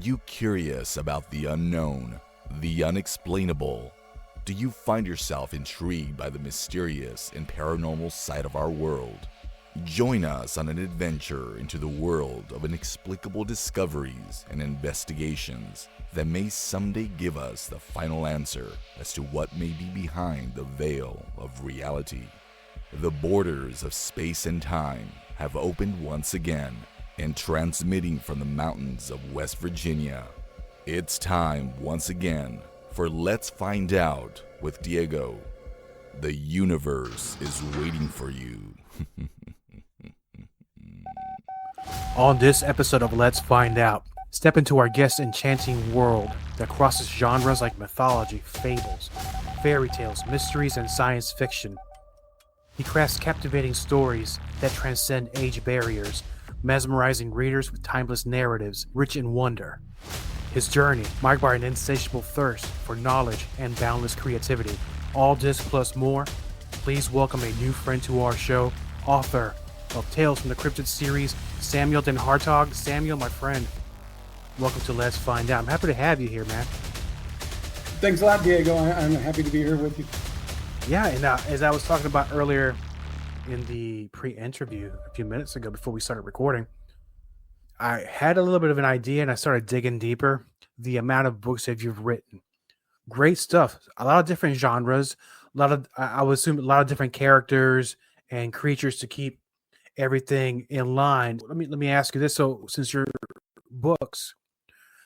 you curious about the unknown, the unexplainable? Do you find yourself intrigued by the mysterious and paranormal side of our world? Join us on an adventure into the world of inexplicable discoveries and investigations that may someday give us the final answer as to what may be behind the veil of reality. The borders of space and time have opened once again, and transmitting from the mountains of West Virginia, it's time once again for Let's Find Out with Diego. The universe is waiting for you. On this episode of Let's Find Out, step into our guest's enchanting world that crosses genres like mythology, fables, fairy tales, mysteries, and science fiction. He crafts captivating stories that transcend age barriers, mesmerizing readers with timeless narratives rich in wonder. His journey, marked by an insatiable thirst for knowledge and boundless creativity. All this plus more. Please welcome a new friend to our show, author of Tales from the Cryptids series, Samuel DenHartog. Samuel, my friend, welcome to Let's Find Out. I'm happy to have you here, man. Thanks a lot, Diego. I'm happy to be here with you. Yeah, and as I was talking about earlier in the pre-interview a few minutes ago before we started recording, I had a little bit of an idea and I started digging deeper. The amount of books that you've written. Great stuff. A lot of different genres, I would assume a lot of different characters and creatures to keep everything in line. Let me ask you this. So since your books,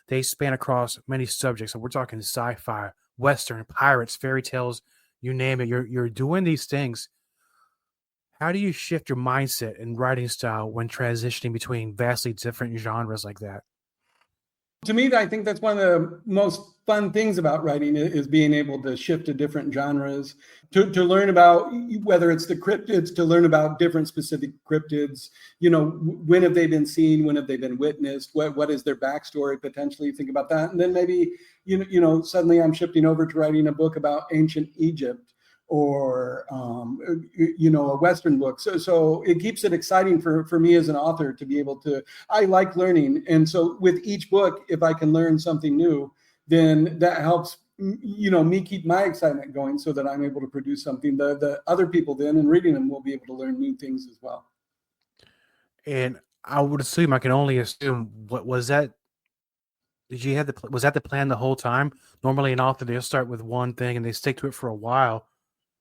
they span across many subjects. So we're talking sci-fi, Western, pirates, fairy tales, you name it. You're doing these things. How do you shift your mindset and writing style when transitioning between vastly different genres like that? To me, I think that's one of the most fun things about writing is being able to shift to different genres, to learn about whether it's the cryptids, to learn about different specific cryptids. You know, when have they been seen? When have they been witnessed? What is their backstory potentially? Think about that. And then maybe, you know, suddenly I'm shifting over to writing a book about ancient Egypt, or a Western book. So it keeps it exciting for me as an author to be able to, I like learning. And so with each book, if I can learn something new, then that helps, me keep my excitement going so that I'm able to produce something. The other people then in reading them will be able to learn new things as well. And I would assume, I can only assume, what was that? Was that the plan the whole time? Normally an author, they'll start with one thing and they stick to it for a while,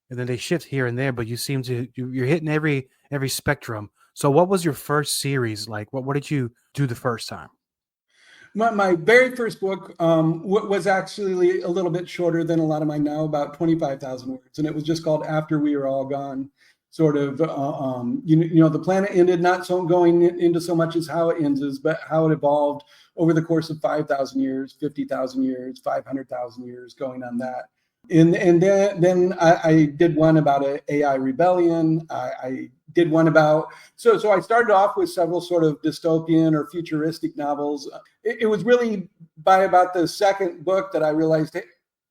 and then they shift here and there, but you seem to, you're hitting every spectrum. So what was your first series like? What did you do the first time? My very first book was actually a little bit shorter than a lot of mine now, about 25,000 words. And it was just called After We Are All Gone. Sort of, the planet ended, not so going into so much as how it ends, but how it evolved over the course of 5,000 years, 50,000 years, 500,000 years, going on that. And then I did one about an AI rebellion. I did one about, so I started off with several sort of dystopian or futuristic novels. It was really by about the second book that I realized, hey,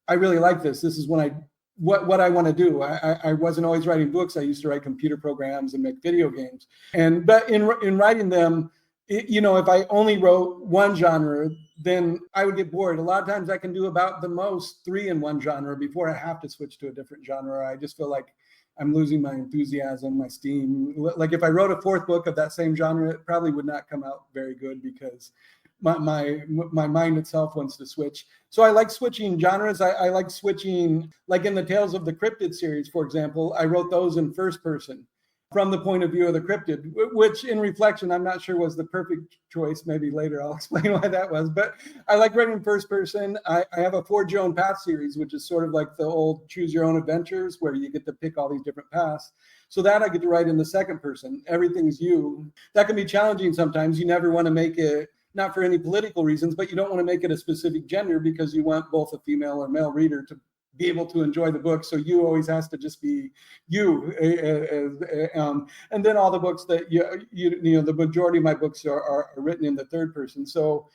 I really like this. This is what I want to do. I wasn't always writing books. I used to write computer programs and make video games. But in writing them, if I only wrote one genre, then I would get bored. A lot of times I can do about the most 3 in one genre before I have to switch to a different genre. I just feel like I'm losing my enthusiasm, my steam. Like if I wrote a 4th book of that same genre, it probably would not come out very good because my mind itself wants to switch. So I like switching genres. I like switching, like in the Tales of the Cryptid series, for example, I wrote those in first person from the point of view of the cryptid, which in reflection, I'm not sure was the perfect choice. Maybe later I'll explain why that was, but I like writing in first person. I have a Forge Your Own Path series, which is sort of like the old Choose Your Own Adventures, where you get to pick all these different paths. So that I get to write in the second person. Everything's you. That can be challenging sometimes. You never want to make it, not for any political reasons, but you don't want to make it a specific gender because you want both a female or male reader to be able to enjoy the book. So you always has to just be you. And then all the books that the majority of my books are written in the third person. So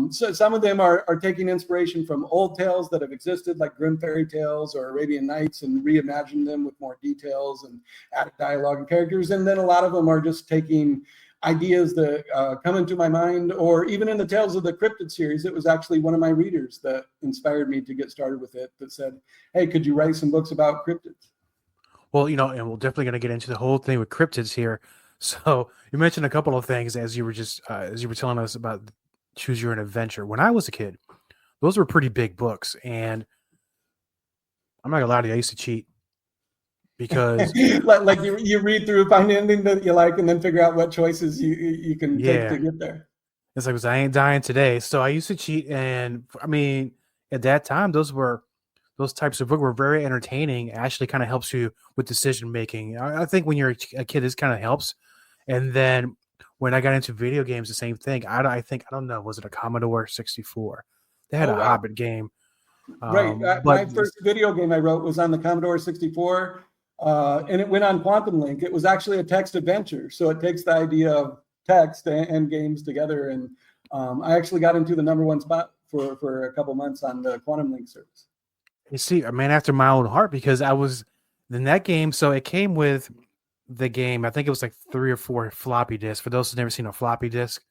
some of them are taking inspiration from old tales that have existed, like Grimm fairy tales or Arabian Nights, and reimagine them with more details and added dialogue and characters. And then a lot of them are just taking ideas that come into my mind, or even in the Tales of the Cryptid series, it was actually one of my readers that inspired me to get started with it, that said, hey, could you write some books about cryptids? Well, and we're definitely going to get into the whole thing with cryptids here. So you mentioned a couple of things as you were telling us about Choose Your Own Adventure. When I was a kid, those were pretty big books, and I'm not gonna lie to you, I used to cheat because like you read through, find anything that you like, and then figure out what choices you can take to get there. It's like, I ain't dying today. So I used to cheat, and I mean, at that time, those types of books were very entertaining. It actually kind of helps you with decision making. I think when you're a kid, this kind of helps. And then when I got into video games, the same thing. I don't know, was it a Commodore 64? They had a Hobbit game. Right. My first video game I wrote was on the Commodore 64, and it went on Quantum Link. It was actually a text adventure. So it takes the idea of text and games together. And I actually got into the #1 spot for a couple months on the Quantum Link service. You see, a man after my own heart, because I was in that game. So it came with the game. I think it was like 3 or 4 floppy disks. For those who've never seen a floppy disk,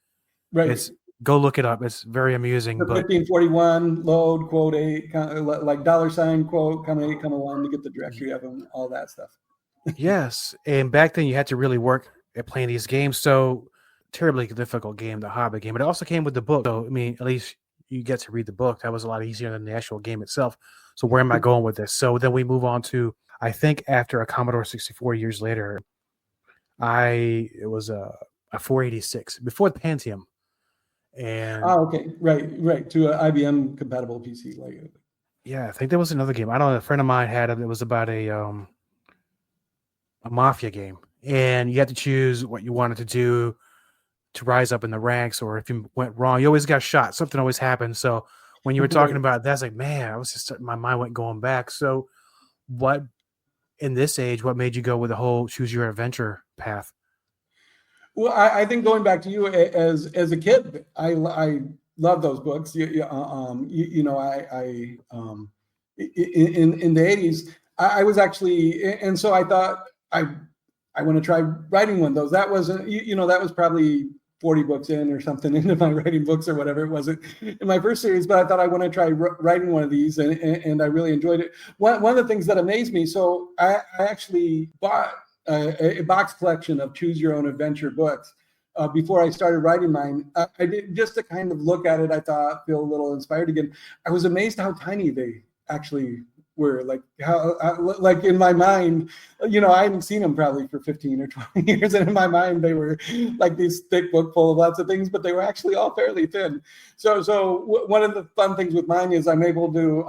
right? Go look it up. It's very amusing. But 1541 load quote 8, like $ quote comma 8 comma 1 to get the directory of them, all that stuff. Yes, and back then you had to really work at playing these games. So terribly difficult game, the Hobbit game. But it also came with the book. So I mean, at least you get to read the book. That was a lot easier than the actual game itself. So where am I going with this? So then we move on to, I think after a Commodore 64 years later, it was a 486 before the Pentium. And okay, right, to an IBM compatible PC. Yeah, I think there was another game. I don't know. A friend of mine had it. It was about a mafia game, and you had to choose what you wanted to do to rise up in the ranks, or if you went wrong, you always got shot. Something always happened. So when you were talking about that, it's like, man, I was just, my mind went going back. So what in this age, what made you go with the whole choose your adventure path? Well, I think going back to you as a kid, I love those books. In the 80s, I was actually, and so I thought I want to try writing one of those. That wasn't, that was probably 40 books in or something into my writing books or whatever. It wasn't in my first series, but I thought I want to try writing one of these, and I really enjoyed it. One of the things that amazed me, so I actually bought a box collection of Choose Your Own Adventure books before I started writing mine. I did just to kind of look at it. I thought, feel a little inspired again. I was amazed how tiny they actually were. Like how, like in my mind, I hadn't seen them probably for 15 or 20 years, and in my mind they were like this thick book full of lots of things, but they were actually all fairly thin. So one of the fun things with mine is I'm able to.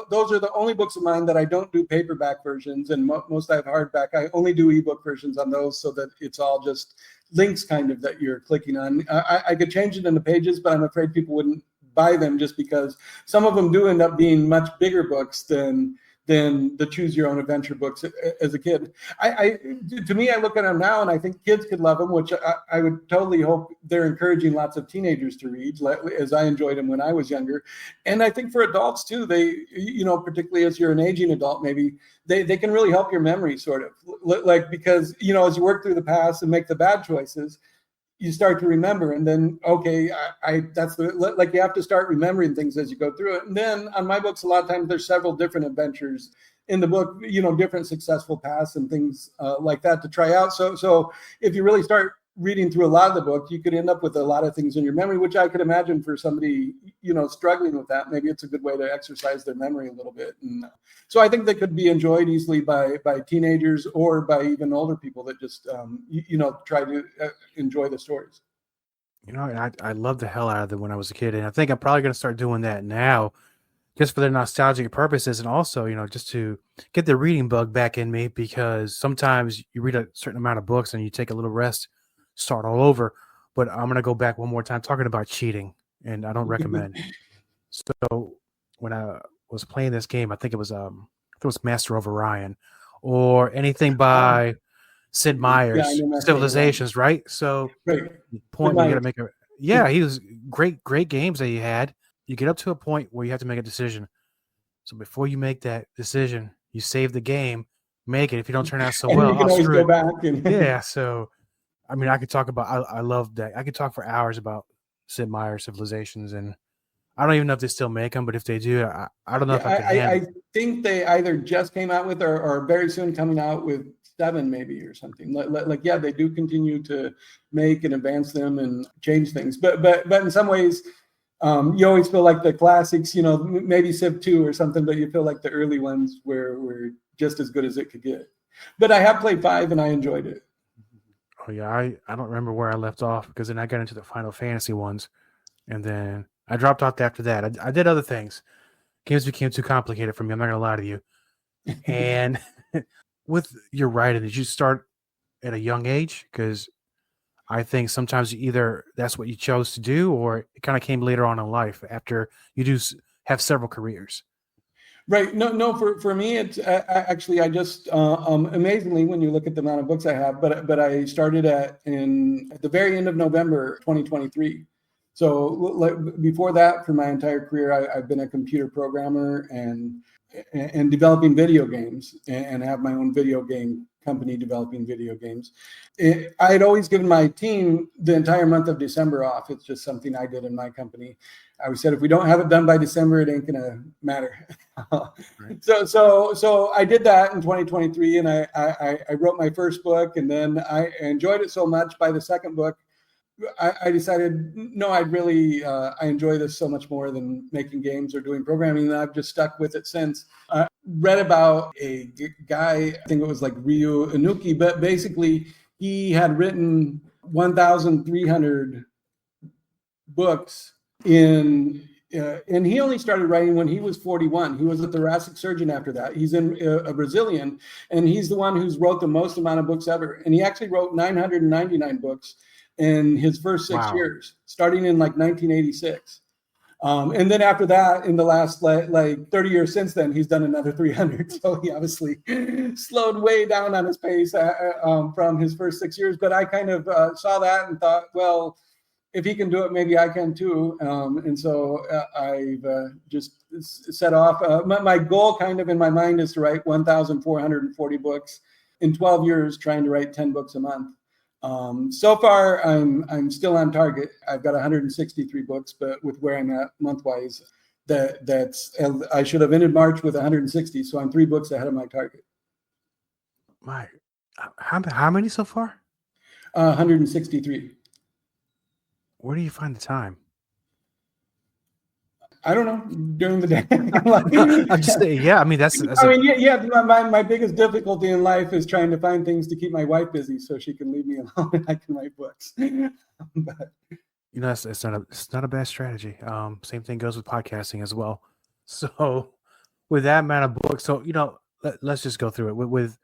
Those are the only books of mine that I don't do paperback versions, and most I have hardback. I only do ebook versions on those, so that it's all just links kind of that you're clicking on. I could change it into pages, but I'm afraid people wouldn't buy them, just because some of them do end up being much bigger books than the Choose Your Own Adventure books as a kid. To me, I look at them now and I think kids could love them, which I would totally hope they're encouraging lots of teenagers to read, as I enjoyed them when I was younger. And I think for adults too, they, particularly as you're an aging adult, maybe they can really help your memory, sort of like, because, as you work through the past and make the bad choices, you start to remember, and then, okay, like you have to start remembering things as you go through it. And then on my books, a lot of times there's several different adventures in the book, different successful paths and things like that to try out. So if you really start reading through a lot of the book, you could end up with a lot of things in your memory, which I could imagine for somebody, struggling with that, maybe it's a good way to exercise their memory a little bit. And so I think they could be enjoyed easily by teenagers or by even older people that just, try to enjoy the stories. I loved the hell out of them when I was a kid. And I think I'm probably going to start doing that now, just for the nostalgic purposes. And also, just to get the reading bug back in me, because sometimes you read a certain amount of books and you take a little rest, start all over. But I'm going to go back one more time talking about cheating, and I don't recommend. So when I was playing this game, I think it was Master of Orion or anything by Sid Meier's, Civilizations, right? So right. The point where you got to make he was great games that he had. You get up to a point where you have to make a decision. So before you make that decision, you save the game, make it. If you don't turn out so well, you can always go back. Yeah, so I mean, I could talk about. I love that. I could talk for hours about Sid Meier's Civilizations, and I don't even know if they still make them, but if they do, I don't know if I could handle. I think they either just came out with or very soon coming out with 7 maybe or something. Like yeah, they do continue to make and advance them and change things, but in some ways, you always feel like the classics, you know, maybe Civ 2 or something, but you feel like the early ones were just as good as it could get. But I have played 5 and I enjoyed it. Oh yeah, I don't remember where I left off, because then I got into the Final Fantasy ones, and then I dropped off after that. I did other things. Games became too complicated for me. I'm not gonna lie to you. And with your writing, did you start at a young age? Because I think sometimes either that's what you chose to do, or it kind of came later on in life after you do have several careers. Right. No. For me, it's actually I just amazingly, when you look at the amount of books I have, but I started at the very end of November 2023. So before that, for my entire career, I've been a computer programmer and developing video games, and have my own video game company developing video games. I had always given my team the entire month of December off. It's just something I did in my company. I always said, if we don't have it done by December, it ain't gonna matter. Right. So I did that in 2023, and I wrote my first book, and then I enjoyed it so much. By the second book, I decided, no, I enjoy this so much more than making games or doing programming, and I've just stuck with it since. I read about a guy, I think it was like Ryu Inuki, but basically he had written 1,300 books and he only started writing when he was 41. He was a thoracic surgeon after that. He's a Brazilian, and he's the one who's wrote the most amount of books ever. And he actually wrote 999 books in his first 6 years, starting in like 1986. And then after that, in the last like 30 years since then, he's done another 300. So he obviously slowed way down on his pace from his first 6 years. But I kind of saw that and thought, well, if he can do it, maybe I can too. And so I've just set off. My goal kind of in my mind is to write 1,440 books in 12 years, trying to write 10 books a month. So far, I'm still on target. I've got 163 books, but with where I'm at month-wise, that's I should have ended March with 160, so I'm 3 books ahead of my target. How many so far? 163. Where do you find the time? I don't know, during the day. I'm just saying, yeah. I mean, my biggest difficulty in life is trying to find things to keep my wife busy so she can leave me alone and I can write books. But you know, it's not a bad strategy. Same thing goes with podcasting as well. So with that amount of books, so you know, let's just go through it with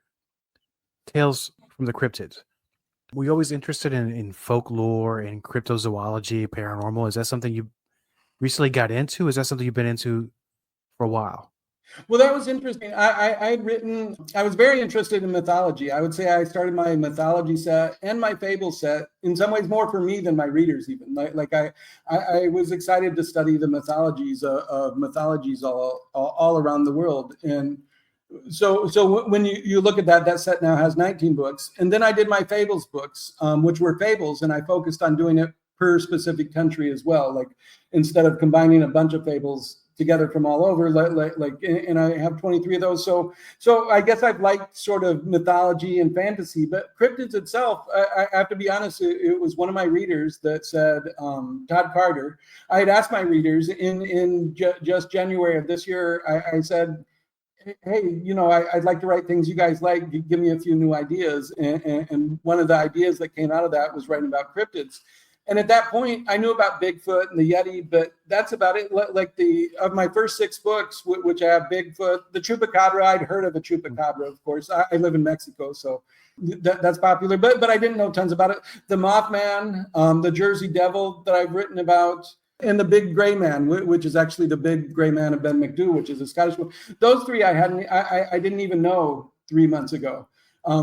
Tales from the Cryptids. Were you always interested in folklore and cryptozoology, paranormal? Is that something you recently got into? Is that something you've been into for a while? Well, that was interesting. I was very interested in mythology. I would say I started my mythology set and my fable set in some ways more for me than my readers even. Like I was excited to study the mythologies of mythologies all around the world. And so when you look at that set now has 19 books. And then I did my fables books, which were fables, and I focused on doing it per specific country as well. Like instead of combining a bunch of fables together from all over, and I have 23 of those. So I guess I've liked sort of mythology and fantasy, but Cryptids itself, I have to be honest, it was one of my readers that said, Todd Carter. I had asked my readers in just January of this year, I said, hey, you know, I'd like to write things you guys like. Give me a few new ideas. And one of the ideas that came out of that was writing about cryptids. And at that point, I knew about Bigfoot and the Yeti, but that's about it. Like of my first 6 books, which I have Bigfoot, the Chupacabra, I'd heard of the Chupacabra, of course. I live in Mexico, so that's popular, but I didn't know tons about it. The Mothman, the Jersey Devil that I've written about, and the Big Gray Man, which is actually the Big Gray Man of Ben McDo, which is a Scottish book. Those 3 I didn't even know 3 months ago.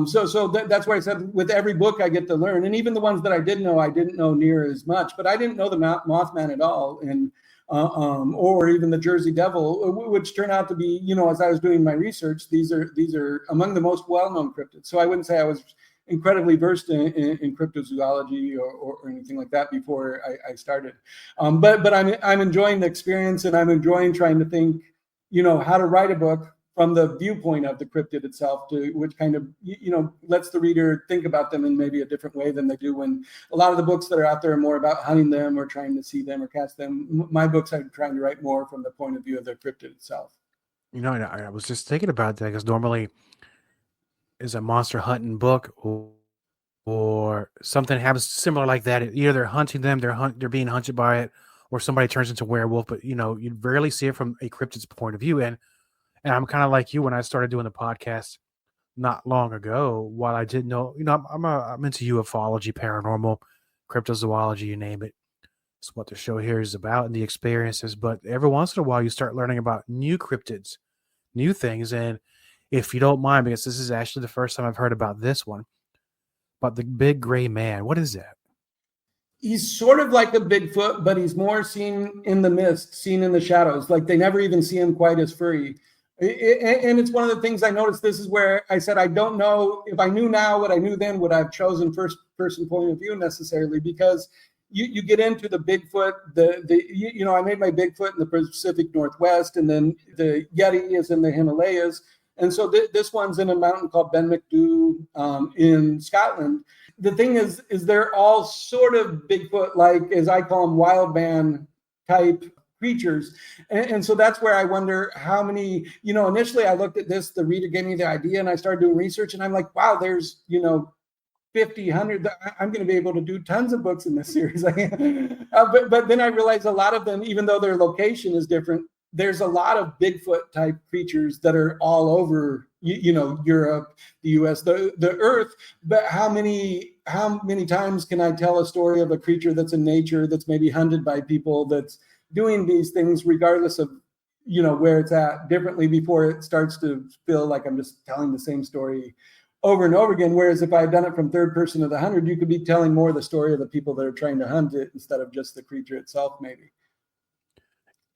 So that's why I said with every book I get to learn, and even the ones that I didn't know near as much. But I didn't know the Mothman at all, and or even the Jersey Devil, which turned out to be, you know, as I was doing my research, these are among the most well-known cryptids. So I wouldn't say I was incredibly versed in cryptozoology or anything like that before I started. But I'm enjoying the experience, and I'm enjoying trying to think, how to write a book from the viewpoint of the cryptid itself, which kind of, lets the reader think about them in maybe a different way than they do when a lot of the books that are out there are more about hunting them or trying to see them or catch them. My books, I'm trying to write more from the point of view of the cryptid itself. I was just thinking about that because normally is a monster hunting book or something happens similar like that. Either they're hunting them, they're being hunted by it, or somebody turns into a werewolf. But you rarely see it from a cryptid's point of view. And I'm kind of like you when I started doing the podcast not long ago. While I didn't know, I'm into UFOlogy, paranormal, cryptozoology, you name it. It's what the show here is about and the experiences. But every once in a while, you start learning about new cryptids, new things. And if you don't mind, because this is actually the first time I've heard about this one, but the big gray man, what is that? He's sort of like a Bigfoot, but he's more seen in the mist, seen in the shadows. Like they never even see him quite as furry. And it's one of the things I noticed. This is where I said, I don't know if I knew now what I knew then, would I have chosen first person point of view necessarily, because you get into the Bigfoot, I made my Bigfoot in the Pacific Northwest, and then the Yeti is in the Himalayas. And so this one's in a mountain called Ben Macdhu in Scotland. The thing is they're all sort of Bigfoot, like, as I call them, wild man type creatures. And so that's where I wonder how many, initially I looked at this, the reader gave me the idea, and I started doing research, and I'm like, wow, there's, 50, 100, I'm going to be able to do tons of books in this series. But then I realized a lot of them, even though their location is different, there's a lot of Bigfoot type creatures that are all over, Europe, the US, the earth. But how many times can I tell a story of a creature that's in nature, that's maybe hunted by people, that's doing these things regardless of, where it's at, differently, before it starts to feel like I'm just telling the same story over and over again. Whereas if I had done it from third person of the 100, you could be telling more of the story of the people that are trying to hunt it instead of just the creature itself, maybe.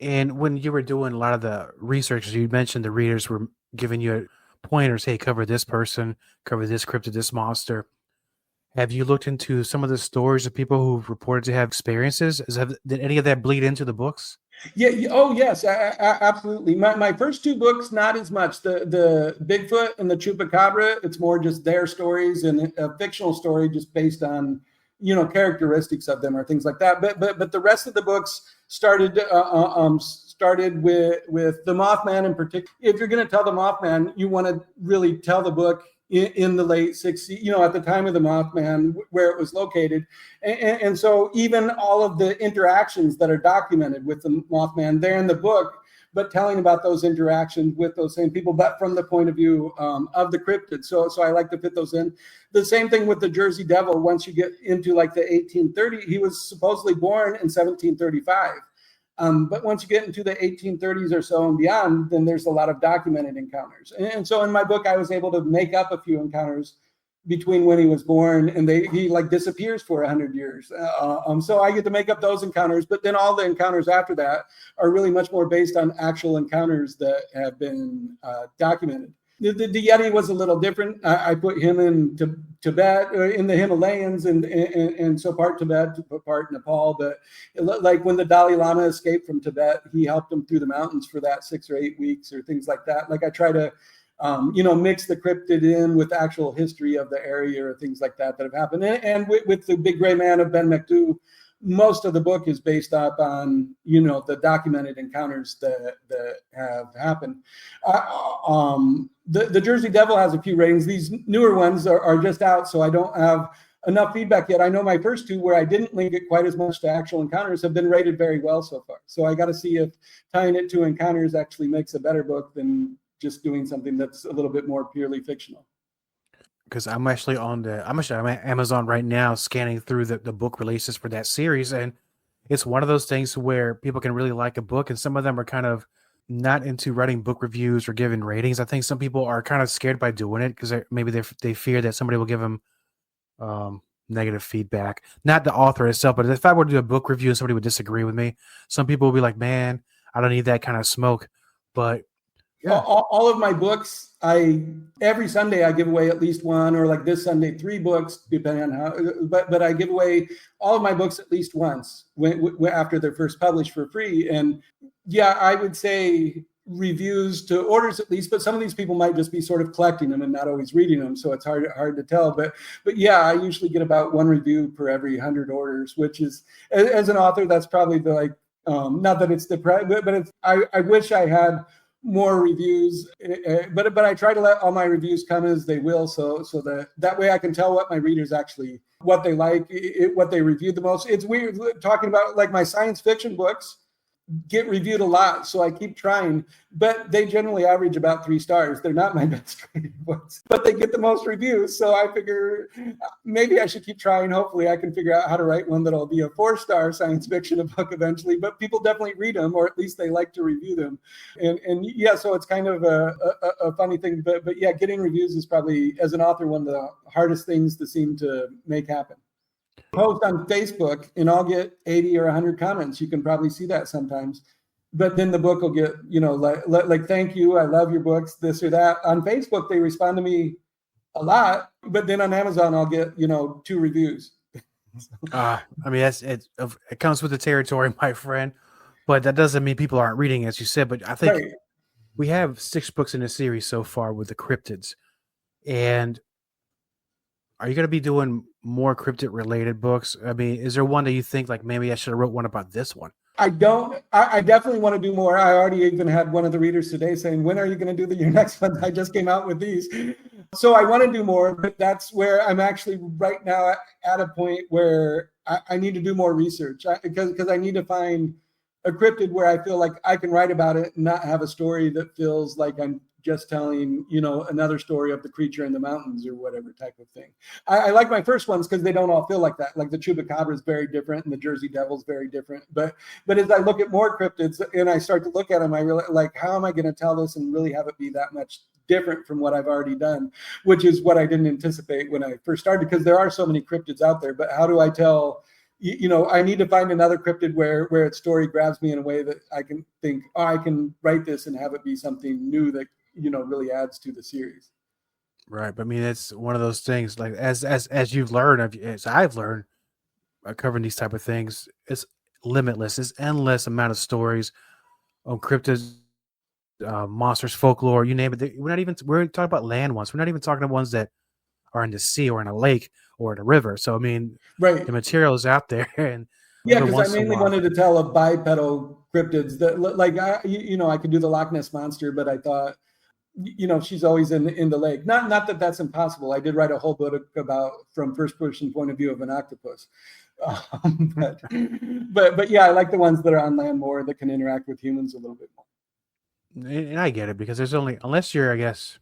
And when you were doing a lot of the research, you mentioned the readers were giving you pointers. Hey, cover this person, cover this cryptid, this monster. Have you looked into some of the stories of people who've reported to have experiences? Did any of that bleed into the books? Yeah. Oh, yes, absolutely. My first two books, not as much. The Bigfoot and the Chupacabra, it's more just their stories and a fictional story just based on, characteristics of them or things like that. But the rest of the books started with the Mothman in particular. If you're going to tell the Mothman, you want to really tell the book in the late 60s, at the time of the Mothman, where it was located. And so even all of the interactions that are documented with the Mothman, they're in the book, but telling about those interactions with those same people, but from the point of view of the cryptid. So I like to fit those in. The same thing with the Jersey Devil. Once you get into like the 1830s, he was supposedly born in 1735. But once you get into the 1830s or so and beyond, then there's a lot of documented encounters. And so in my book, I was able to make up a few encounters between when he was born and he like disappears for 100 years. So I get to make up those encounters, but then all the encounters after that are really much more based on actual encounters that have been documented. The Yeti was a little different. I put him in Tibet, in the Himalayas, and so part Tibet, part Nepal. But like when the Dalai Lama escaped from Tibet, he helped him through the mountains for that 6 or 8 weeks or things like that. Like I try to, mix the cryptid in with actual history of the area or things like that have happened. And with the big gray man of Ben Macdhu, most of the book is based up on, the documented encounters that have happened. The Jersey Devil has a few ratings. These newer ones are just out, so I don't have enough feedback yet. I know my first two, where I didn't link it quite as much to actual encounters, have been rated very well so far. So I got to see if tying it to encounters actually makes a better book than just doing something that's a little bit more purely fictional. Because I'm actually on Amazon right now scanning through the book releases for that series, and it's one of those things where people can really like a book, and some of them are kind of not into writing book reviews or giving ratings. I think some people are kind of scared by doing it because maybe they fear that somebody will give them negative feedback. Not the author itself, but if I were to do a book review and somebody would disagree with me, some people will be like, man, I don't need that kind of smoke. But Yeah. All of my books, every Sunday I give away at least one, or like this Sunday 3 books, depending on how. But I give away all of my books at least once after they're first published for free. And yeah, I would say reviews to orders at least, but some of these people might just be sort of collecting them and not always reading them, so it's hard to tell. But yeah, I usually get about 1 review per every 100 orders, which is, as an author, that's probably the not that it's but it's, I wish I had more reviews, but I try to let all my reviews come as they will, so that way I can tell what my readers actually, what they like, what they reviewed the most. It's weird talking about like my science fiction books get reviewed a lot, so I keep trying, but they generally average about 3 stars. They're not my best rated books, but they get the most reviews, so I figure maybe I should keep trying. Hopefully I can figure out how to write one that'll be a 4-star science fiction book eventually, but people definitely read them, or at least they like to review them. And yeah, so it's kind of a funny thing, but yeah, getting reviews is probably, as an author, one of the hardest things to seem to make happen. Post on Facebook and I'll get 80 or 100 comments. You can probably see that sometimes, but then the book will get, like thank you, I love your books, this or that. On Facebook they respond to me a lot, but then on Amazon I'll get 2 reviews. I mean, it comes with the territory, my friend, but that doesn't mean people aren't reading, as you said. But I think we have 6 books in the series so far with the Cryptids. And are you going to be doing more cryptid related books? I mean, is there one that you think like maybe I should have wrote one about this one? I don't. I definitely want to do more. I already even had one of the readers today saying, when are you going to do your next one? I just came out with these. So I want to do more, but that's where I'm actually right now at a point where I need to do more research, because I need to find a cryptid where I feel like I can write about it and not have a story that feels like I'm just telling, another story of the creature in the mountains or whatever type of thing. I like my first ones because they don't all feel like that. Like the Chupacabra is very different and the Jersey Devil is very different. But as I look at more cryptids and I start to look at them, I really like, how am I going to tell this and really have it be that much different from what I've already done, which is what I didn't anticipate when I first started, because there are so many cryptids out there. But how do I tell? I need to find another cryptid where its story grabs me in a way that I can think, I can write this and have it be something new that really adds to the series. Right, but I mean, it's one of those things. Like as you've learned, as I've learned, covering these type of things, it's limitless. It's endless amount of stories on cryptids, monsters, folklore, you name it. We're talking about land ones. We're not even talking about ones that are in the sea or in a lake or in a river. So I mean, right, the material is out there. And yeah, because I mainly wanted to tell of bipedal cryptids that, like, I could do the Loch Ness monster, but I thought, she's always in the lake. Not that that's impossible. I did write a whole book about from first person point of view of an octopus. But yeah, I like the ones that are on land more, that can interact with humans a little bit more. And I get it, because there's only, unless you're, I guess,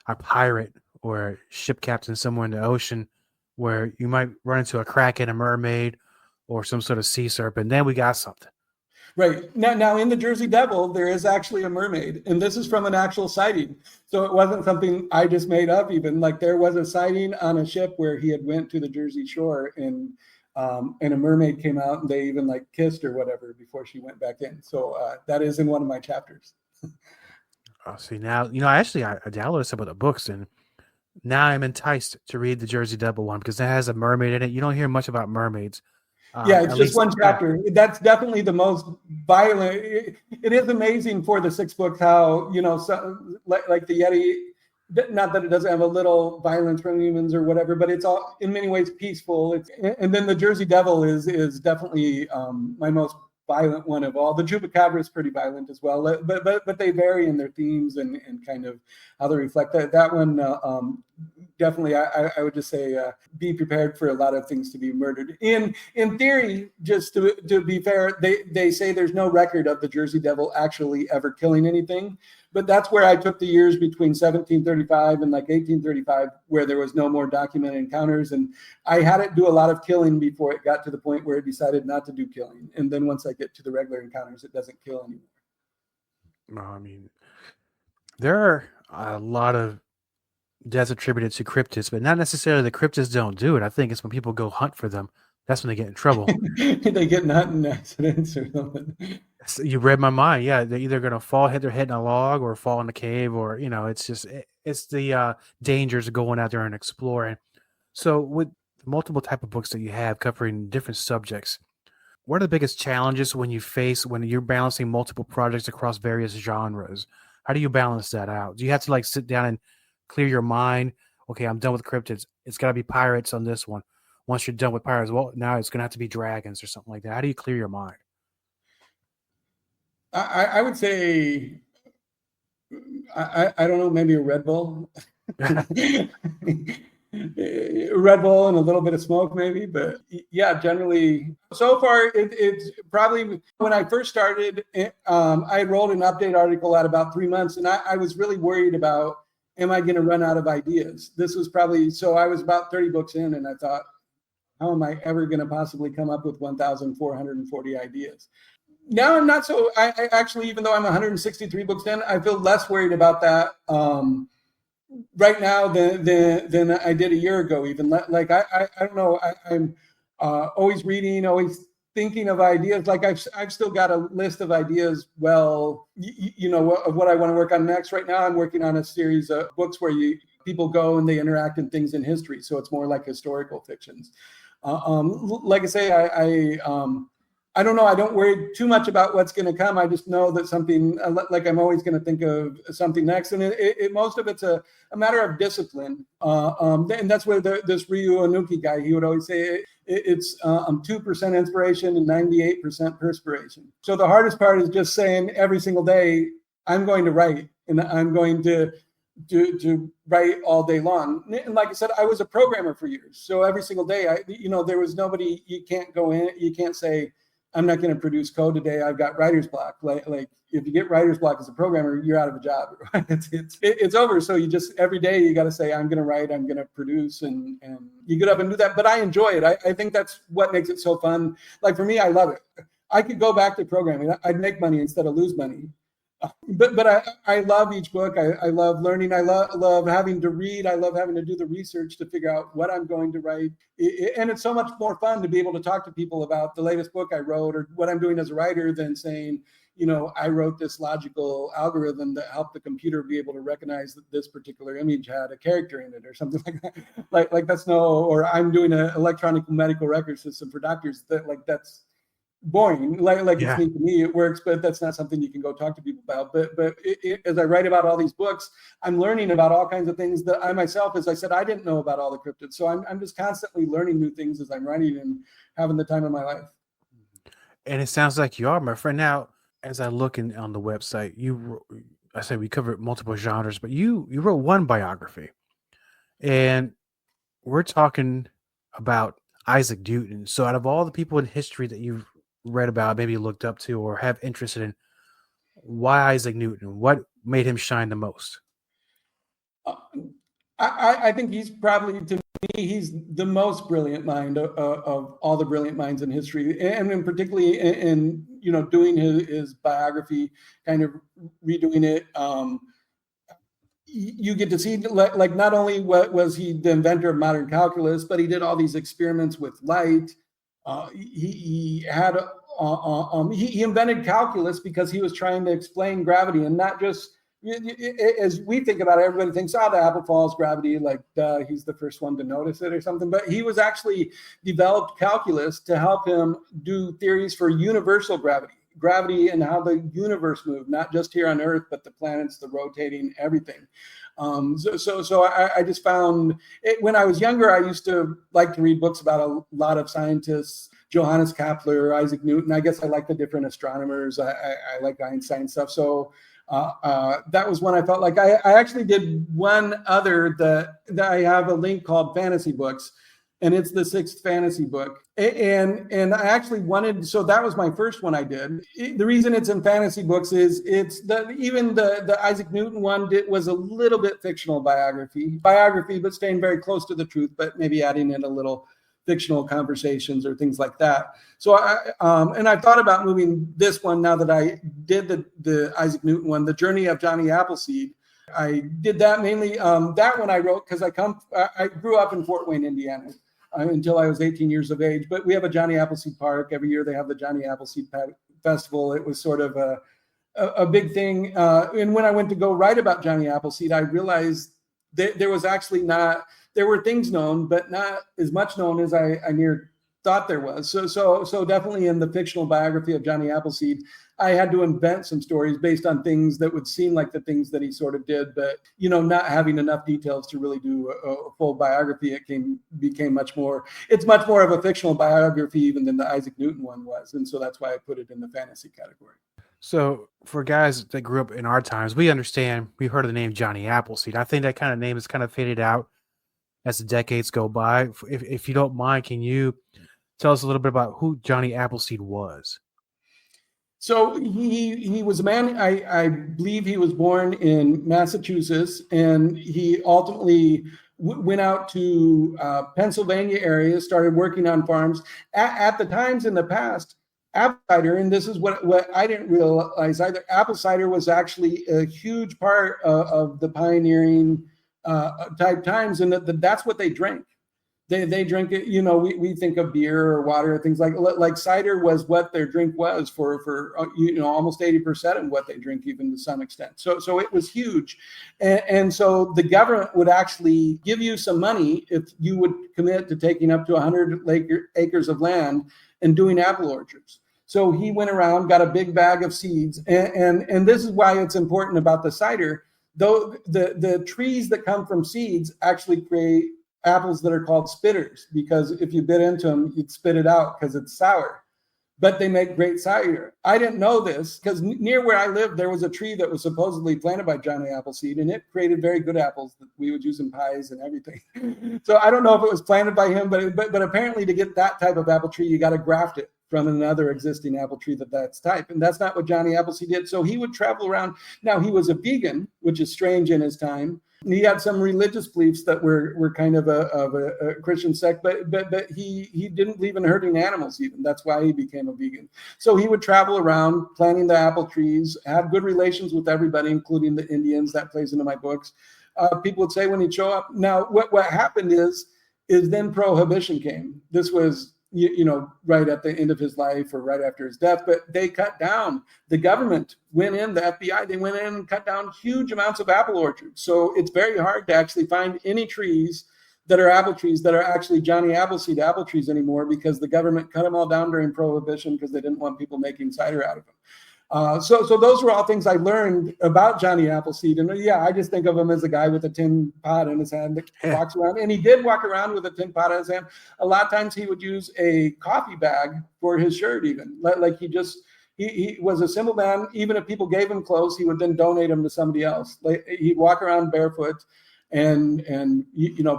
a pirate or a ship captain somewhere in the ocean, where you might run into a kraken, a mermaid, or some sort of sea serpent, then we got something. Right. Now in the Jersey Devil, there is actually a mermaid, and this is from an actual sighting. So it wasn't something I just made up even. Like, there was a sighting on a ship where he had went to the Jersey shore, and a mermaid came out, and they even like kissed or whatever before she went back in. So that is in one of my chapters. See, now, I downloaded some of the books, and now I'm enticed to read the Jersey Devil one, because it has a mermaid in it. You don't hear much about mermaids. Yeah, it's just one chapter. That's definitely the most violent. It is amazing for the 6 books how, like the Yeti, not that it doesn't have a little violence from humans or whatever, but it's all in many ways peaceful. And then the Jersey Devil is definitely my most violent one of all. The Chupacabra is pretty violent as well, but they vary in their themes and kind of how they reflect that. That one definitely, I would just say, be prepared for a lot of things to be murdered. In theory, just to be fair, they say there's no record of the Jersey Devil actually ever killing anything. But that's where I took the years between 1735 and like 1835, where there was no more documented encounters. And I had it do a lot of killing before it got to the point where it decided not to do killing. And then once I get to the regular encounters, it doesn't kill anymore. Well, I mean, there are a lot of deaths attributed to cryptids, but not necessarily the cryptids don't do it. I think it's when people go hunt for them. That's when they get in trouble. They get in hunting accidents or something. So you read my mind. Yeah, they're either gonna hit their head in a log, or fall in a cave, or it's just it's the dangers of going out there and exploring. So with the multiple type of books that you have covering different subjects, what are the biggest challenges when you're balancing multiple projects across various genres? How do you balance that out? Do you have to like sit down and clear your mind? Okay, I'm done with cryptids. It's got to be pirates on this one. Once you're done with pirates, well, now it's going to have to be dragons or something like that. How do you clear your mind? I would say, I don't know, maybe a Red Bull. Red Bull and a little bit of smoke, maybe. But yeah, generally, so far, it's probably when I first started, I wrote an update article at about 3 months, and I was really worried about, am I going to run out of ideas? This was probably, so I was about 30 books in, and I thought, how am I ever going to possibly come up with 1,440 ideas? Now I'm not so, I actually, even though I'm 163 books in, I feel less worried about that right now than I did a year ago. Even like I don't know, I'm always reading, always thinking of ideas. Like I've still got a list of ideas. Well, of what I want to work on next. Right now, I'm working on a series of books where people go and they interact in things in history. So it's more like historical fictions. Like I say, I don't know. I don't worry too much about what's going to come. I just know that something, like I'm always going to think of something next. And most of it's a matter of discipline. And that's where this Ryu Onuki guy, he would always say it's 2% inspiration and 98% perspiration. So the hardest part is just saying every single day, I'm going to write, and I'm going to write all day long. And like I said, I was a programmer for years. So every single day, there was nobody, you can't go in, you can't say, I'm not going to produce code today. I've got writer's block. Like if you get writer's block as a programmer, you're out of a job. Right? It's over. So you just, every day you got to say, I'm going to write, I'm going to produce, and you get up and do that. But I enjoy it. I think that's what makes it so fun. Like for me, I love it. I could go back to programming. I'd make money instead of lose money. But I love each book. I love learning. I love having to read. I love having to do the research to figure out what I'm going to write. And it's so much more fun to be able to talk to people about the latest book I wrote or what I'm doing as a writer than saying, I wrote this logical algorithm that helped the computer be able to recognize that this particular image had a character in it or something like that. Like that's or I'm doing an electronic medical record system for doctors. That's boring. Like Yeah. It's neat to me, it works, but that's not something you can go talk to people about. But as I write about all these books, I'm learning about all kinds of things that I myself, as I said, I didn't know about all the cryptids. So I'm just constantly learning new things as I'm writing and having the time of my life. And it sounds like you are, my friend. Now, as I look on the website, I said we covered multiple genres, but you wrote one biography, and we're talking about Isaac Newton. So out of all the people in history that you've read about, maybe looked up to or have interested in, why Isaac Newton? What made him shine the most? I think he's probably, to me, he's the most brilliant mind of all the brilliant minds in history, and particularly in doing his biography, kind of redoing it. You get to see, like not only what was he the inventor of modern calculus, but he did all these experiments with light. He had he invented calculus because he was trying to explain gravity, and not just as we think about it, everybody thinks, the apple falls, gravity, like he's the first one to notice it or something. But he was actually developed calculus to help him do theories for universal gravity and how the universe moved, not just here on Earth, but the planets, the rotating, everything. So I just found it, when I was younger, I used to like to read books about a lot of scientists, Johannes Kepler, Isaac Newton. I guess I like the different astronomers. I like Einstein stuff. So that was one I felt like I actually did one other that I have a link called Fantasy Books, and it's the 6th fantasy book. And I actually wanted, so that was my first one I did. The reason it's in fantasy books is even the Isaac Newton one was a little bit fictional biography, but staying very close to the truth, but maybe adding in a little fictional conversations or things like that. So I thought about moving this one now that I did the Isaac Newton one, The Journey of Johnny Appleseed. I did that mainly. That one I wrote because I grew up in Fort Wayne, Indiana, until I was 18 years of age. But we have a Johnny Appleseed Park. Every year they have the Johnny Appleseed festival. It was sort of a big thing. And when I went to go write about Johnny Appleseed, I realized that there was actually there were things known, but not as much known as I thought there was. So definitely in the fictional biography of Johnny Appleseed, I had to invent some stories based on things that would seem like the things that he sort of did, but not having enough details to really do a full biography, became much more. It's much more of a fictional biography even than the Isaac Newton one was, and so that's why I put it in the fantasy category. So for guys that grew up in our times, we've heard of the name Johnny Appleseed. I think that kind of name has kind of faded out as the decades go by. If you don't mind, can you tell us a little bit about who Johnny Appleseed was? So he was a man, I believe he was born in Massachusetts, and he ultimately went out to Pennsylvania area, started working on farms. At the times in the past, apple cider, and this is what I didn't realize either, apple cider was actually a huge part of the pioneering type times, and that's what they drank. They drink it, we think of beer or water or things like cider was what their drink was for almost 80% of what they drink, even to some extent. So it was huge. And so the government would actually give you some money if you would commit to taking up to 100 acres of land and doing apple orchards. So he went around, got a big bag of seeds. And this is why it's important about the cider. Though the trees that come from seeds actually create apples that are called spitters, because if you bit into them, you'd spit it out because it's sour. But they make great cider. I didn't know this because near where I lived, there was a tree that was supposedly planted by Johnny Appleseed, and it created very good apples that we would use in pies and everything. So I don't know if it was planted by him, but apparently to get that type of apple tree, you got to graft it from another existing apple tree that's type. And that's not what Johnny Appleseed did. So he would travel around. Now, he was a vegan, which is strange in his time. He had some religious beliefs that were kind of a Christian sect, but he didn't believe in hurting animals even. That's why he became a vegan. So he would travel around planting the apple trees, had good relations with everybody, including the Indians. That plays into my books. People would say when he'd show up. Now, what happened is then Prohibition came. This was right at the end of his life or right after his death, but they cut down. The government went in, the FBI, they went in and cut down huge amounts of apple orchards. So it's very hard to actually find any trees that are apple trees that are actually Johnny Appleseed apple trees anymore, because the government cut them all down during Prohibition because they didn't want people making cider out of them. So those were all things I learned about Johnny Appleseed. And I just think of him as a guy with a tin pot in his hand that walks around. And he did walk around with a tin pot in his hand. A lot of times he would use a coffee bag for his shirt even. Like he was a simple man. Even if people gave him clothes, he would then donate them to somebody else. Like he'd walk around barefoot and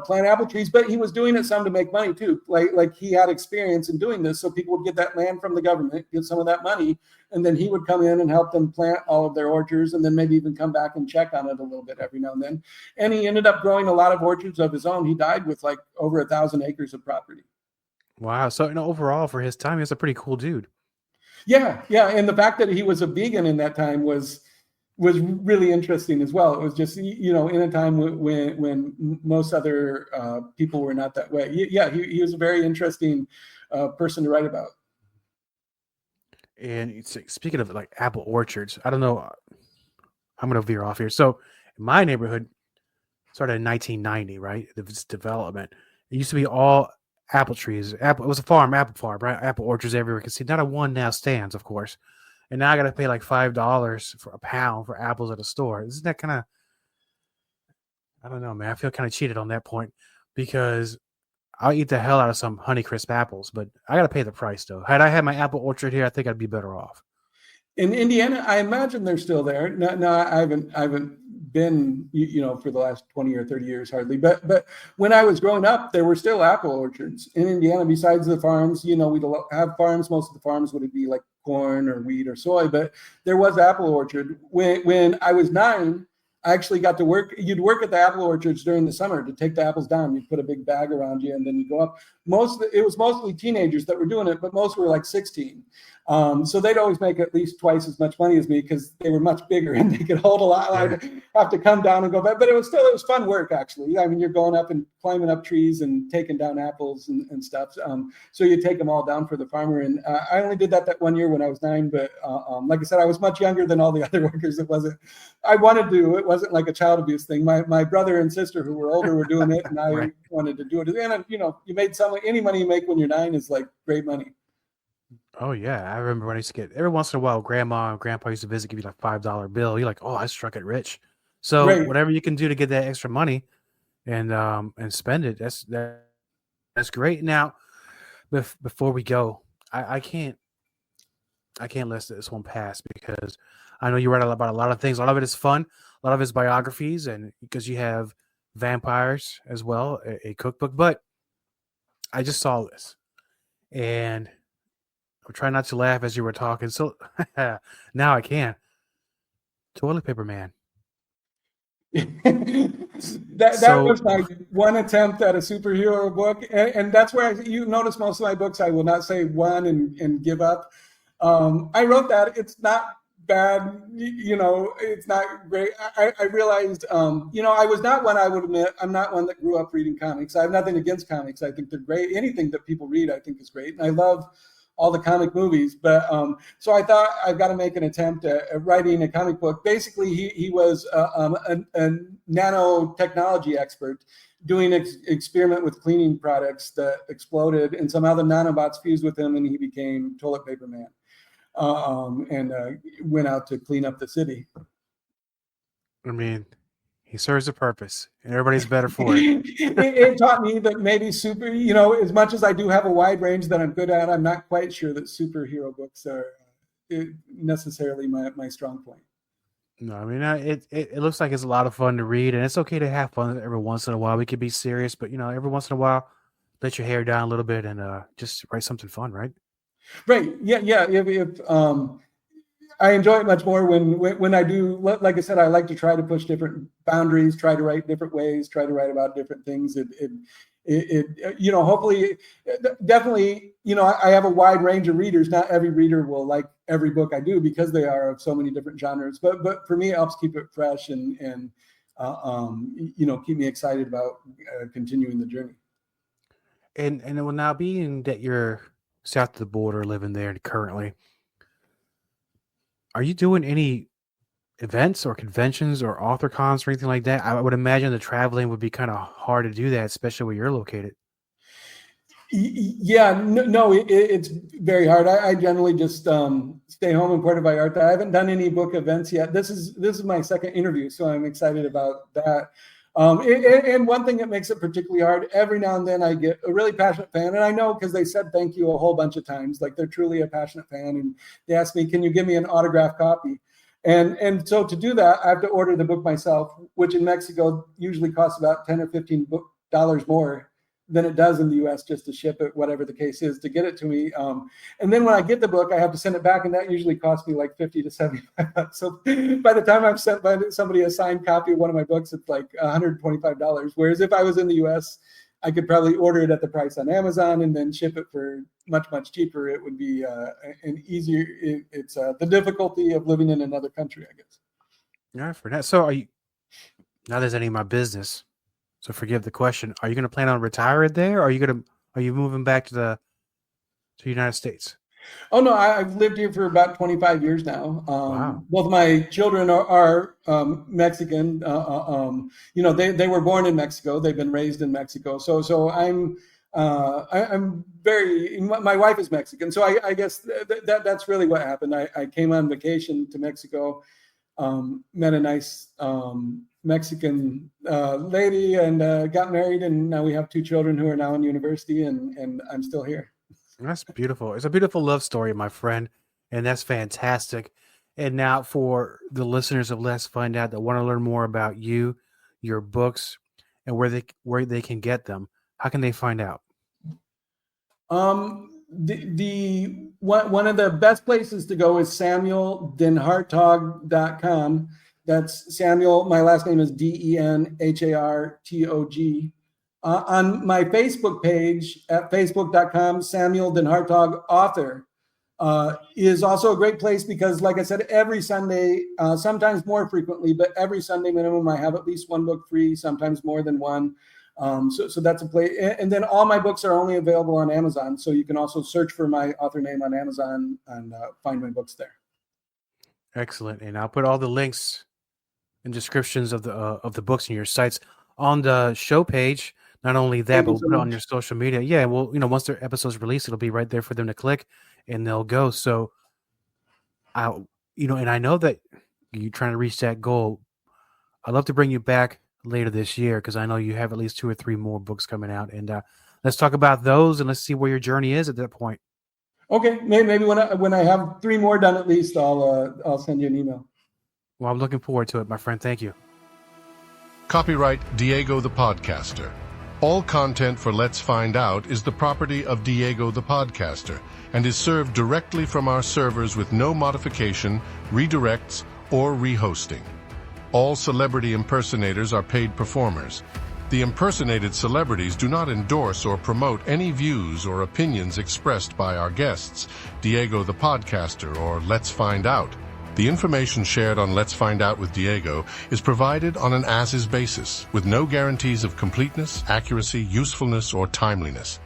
plant apple trees, but he was doing it some to make money too. Like he had experience in doing this, so people would get that land from the government, get some of that money, and then he would come in and help them plant all of their orchards, and then maybe even come back and check on it a little bit every now and then. And he ended up growing a lot of orchards of his own. He died with like over 1,000 acres of property. Wow. So overall for his time, he was a pretty cool dude. Yeah. And the fact that he was a vegan in that time was really interesting as well. It was just, in a time when most other people were not that way. He was a very interesting person to write about. And speaking of like apple orchards, I don't know, I'm going to veer off here. So in my neighborhood started in 1990, right? This development. It used to be all apple trees. It was a apple farm, right? Apple orchards everywhere. You can see not a one now stands, of course. And now I got to pay like $5 for a pound for apples at a store. Isn't that kind of, I don't know, man. I feel kind of cheated on that point, because I'll eat the hell out of some Honeycrisp apples, but I got to pay the price though. Had I had my apple orchard here, I think I'd be better off. In Indiana, I imagine they're still there. No, I haven't been, for the last 20 or 30 years hardly. But when I was growing up, there were still apple orchards in Indiana besides the farms. We'd have farms. Most of the farms would be like corn or wheat or soy, but there was apple orchard. When I was 9, I actually got to work. You'd work at the apple orchards during the summer to take the apples down. You'd put a big bag around you, and then you go up. It was mostly teenagers that were doing it, but most were like 16. So they'd always make at least twice as much money as me because they were much bigger and they could hold a lot. I'd have to come down and go back, but it was fun work actually. I mean, you're going up and climbing up trees and taking down apples and stuff. So you take them all down for the farmer. And I only did that 1 year when I was 9, but like I said, I was much younger than all the other workers. I wanted to. It wasn't like a child abuse thing. My brother and sister who were older were doing it, and I wanted to do it. And you made any money you make when you're 9 is like great money. Oh yeah, I remember when I used to get every once in a while. Grandma and Grandpa used to visit, give you like $5 bill. You're like, oh, I struck it rich. So whatever you can do to get that extra money and spend it, that's great. Now, before we go, I can't let this one pass because I know you write about a lot of things. A lot of it is fun. A lot of it is biographies, and because you have vampires as well, a cookbook. But I just saw this, and I'm trying not to laugh as you were talking. So now I can. Toilet Paper Man. that was my one attempt at a superhero book, and that's where you notice most of my books I will not say one and give up. I wrote that. It's not bad, it's not great. I realized I was not one. I would admit I'm not one that grew up reading comics. I have nothing against comics. I think they're great. Anything that people read I think is great, and I love all the comic movies, but so I thought I've got to make an attempt at writing a comic book. Basically, he was a nanotechnology expert doing an experiment with cleaning products that exploded, and somehow the nanobots fused with him, and he became Toilet Paper Man, and went out to clean up the city. I mean, he serves a purpose, and everybody's better for it. It taught me that maybe as much as I do have a wide range that I'm good at, I'm not quite sure that superhero books are necessarily my strong point. No, I mean, it looks like it's a lot of fun to read, and it's okay to have fun every once in a while. We could be serious, but, every once in a while, let your hair down a little bit and just write something fun, right? Right. Yeah. If I enjoy it much more when I do. Like I said, I like to try to push different boundaries, try to write different ways, try to write about different things. Hopefully, definitely, I have a wide range of readers. Not every reader will like every book I do because they are of so many different genres. But for me, it helps keep it fresh and keep me excited about continuing the journey. And it will now being that you're south of the border, living there currently. Are you doing any events or conventions or author cons or anything like that? I would imagine the traveling would be kind of hard to do that, especially where you're located. Yeah, no, it's very hard. I generally just stay home in Puerto Vallarta. I haven't done any book events yet. This is my second interview, so I'm excited about that. And one thing that makes it particularly hard, every now and then I get a really passionate fan, and I know because they said thank you a whole bunch of times, like they're truly a passionate fan, and they ask me, can you give me an autographed copy? And so to do that, I have to order the book myself, which in Mexico usually costs about $10 or $15 more than it does in the U.S. just to ship it, whatever the case is, to get it to me. And then when I get the book, I have to send it back, and that usually costs me like $50 to $75. So by the time I've sent somebody a signed copy of one of my books, it's like $125. Whereas if I was in the U.S., I could probably order it at the price on Amazon and then ship it for much, much cheaper. It would be an easier. It's the difficulty of living in another country, I guess. Yeah, for that. So now there's any of my business. So forgive the question. Are you going to plan on retiring there? Or are you moving back to the United States? Oh no, I've lived here for about 25 years now. Wow. Both my children are Mexican. They were born in Mexico. They've been raised in Mexico. So I'm very. My wife is Mexican. So I guess that's really what happened. I came on vacation to Mexico, met a nice Mexican lady, and got married, and now we have 2 children who are now in university, and I'm still here. That's beautiful. It's a beautiful love story, my friend, and that's fantastic. And now for the listeners of Let's Find Out that want to learn more about you, your books, and where they can get them, how can they find out? The one of the best places to go is SamuelDenHartog.com. That's Samuel. My last name is DenHartog. On my Facebook page at facebook.com, Samuel DenHartog author. is also a great place because, like I said, every Sunday, sometimes more frequently, but every Sunday minimum, I have at least one book free, sometimes more than one. So that's a place. And then all my books are only available on Amazon. So you can also search for my author name on Amazon and find my books there. Excellent. And I'll put all the links and descriptions of the books and your sites on the show page. Not only that, but we'll put it on your social media. Yeah, well, once their episode's released, it'll be right there for them to click and they'll go. So and I know that you're trying to reach that goal. I'd love to bring you back later this year because I know you have at least 2 or 3 more books coming out. And let's talk about those and let's see where your journey is at that point. Okay, maybe when I have 3 more done at least, I'll send you an email. Well, I'm looking forward to it, my friend. Thank you. Copyright Diego the Podcaster. All content for Let's Find Out is the property of Diego the Podcaster and is served directly from our servers with no modification, redirects, or rehosting. All celebrity impersonators are paid performers. The impersonated celebrities do not endorse or promote any views or opinions expressed by our guests, Diego the Podcaster, or Let's Find Out. The information shared on Let's Find Out with Diego is provided on an as-is basis, with no guarantees of completeness, accuracy, usefulness, or timeliness.